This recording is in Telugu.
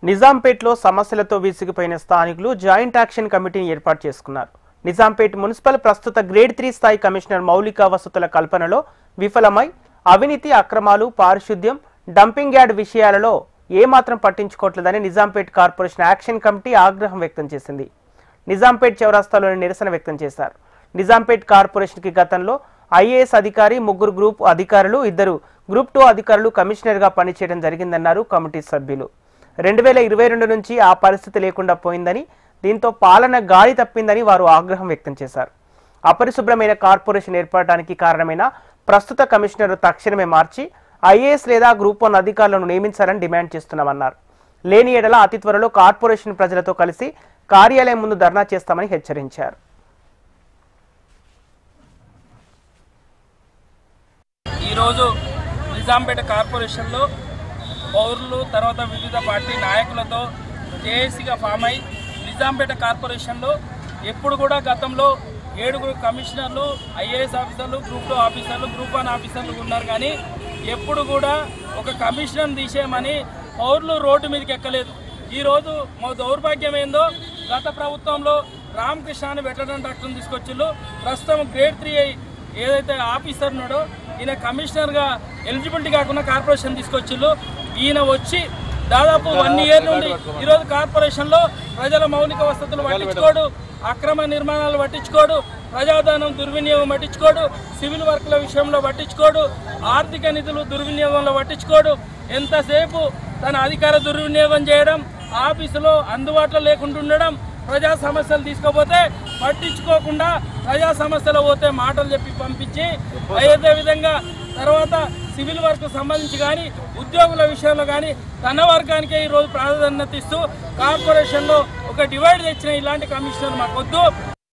నిజాంపేట్లో సమస్యలతో విసిగిపోయిన స్థానికులు జాయింట్ యాక్షన్ కమిటీని ఏర్పాటు చేసుకున్నారు. నిజాంపేట్ మున్సిపల్ ప్రస్తుత గ్రేడ్ 3 స్థాయి కమిషనర్ మౌలిక వసతుల కల్పనలో విఫలమై అవినీతి, అక్రమాలు, పారిశుద్ధ్యం, డంపింగ్ యార్డ్ విషయాలలో ఏమాత్రం పట్టించుకోవట్లేదని నిజాంపేట్ కార్పొరేషన్ యాక్షన్ కమిటీ ఆగ్రహం వ్యక్తం చేసింది. నిజాంపేట్ చౌరస్తాలోని నిరసన వ్యక్తం చేశారు. నిజాంపేట్ కార్పొరేషన్కి గతంలో ఐఏఎస్ అధికారి, 3 గ్రూప్ అధికారులు, 2 గ్రూప్ 2 అధికారులు కమిషనర్గా పనిచేయడం జరిగిందన్నారు కమిటీ సభ్యులు. 2022 నుంచి ఆ పరిస్థితి లేకుండా పోయిందని, దీంతో పాలన గాలి తప్పిందని వారు ఆగ్రహం వ్యక్తం చేశారు. అపరిశుభ్రమైన కార్పొరేషన్ ఏర్పడటానికి కారణమైన ప్రస్తుత కమిషనర్ తక్షణమే మార్చి ఐఏఎస్ లేదా గ్రూప్ 1 అధికారులను నియమించాలని డిమాండ్ చేస్తున్నామన్నారు. లేని ఎడల అతి త్వరలో కార్పొరేషన్ ప్రజలతో కలిసి కార్యాలయం ముందు ధర్నా చేస్తామని హెచ్చరించారు. ఈరోజు నిజాంపేట కార్పొరేషన్లో పౌరులు తర్వాత వివిధ పార్టీ నాయకులతో జేఏసీగా ఫామ్ అయి నిజాంపేట కార్పొరేషన్లో ఎప్పుడు కూడా గతంలో 7 కమిషనర్లు, ఐఏఎస్ ఆఫీసర్లు, గ్రూప్ 2 ఆఫీసర్లు, గ్రూప్ 1 ఆఫీసర్లు ఉన్నారు. కానీ ఎప్పుడు కూడా ఒక కమిషనర్ తీసేయమని పౌరులు రోడ్డు మీదకి ఎక్కలేదు. ఈరోజు మా దౌర్భాగ్యం ఏందో, గత ప్రభుత్వంలో రామకృష్ణ అని వెటరన్ డాక్టర్ని తీసుకొచ్చిళ్ళు. ప్రస్తుతం గ్రేడ్ 3 ఏదైతే ఆఫీసర్ ఉన్నాడో ఈయన కమిషనర్గా ఎలిజిబిలిటీ కాకుండా కార్పొరేషన్ తీసుకొచ్చిళ్ళు. ఈయన వచ్చి దాదాపు 1 ఇయర్ నుండి ఈరోజు కార్పొరేషన్లో ప్రజల మౌలిక వసతులు పట్టించుకోడు, అక్రమ నిర్మాణాలు పట్టించుకోడు, ప్రజాధనం దుర్వినియోగం పట్టించుకోడు, సివిల్ వర్క్ల విషయంలో పట్టించుకోడు, ఆర్థిక నిధులు దుర్వినియోగంలో పట్టించుకోడు. ఎంతసేపు తన అధికార దుర్వినియోగం చేయడం, ఆఫీసులో అందుబాటులో లేకుండా ఉండడం, ప్రజా సమస్యలు తీసుకోపోతే పట్టించుకోకుండా ప్రజా సమస్యలు పోతే మాటలు చెప్పి పంపించి, అదేవిధంగా తర్వాత సివిల్ వర్క్ సంబంధించి కానీ ఉద్యోగుల విషయంలో కానీ తన వర్గానికే ఈరోజు ప్రాధాన్యత ఇస్తూ కార్పొరేషన్లో ఒక డివైడ్ తెచ్చిన ఇలాంటి కమిషనర్ మాకొద్దు.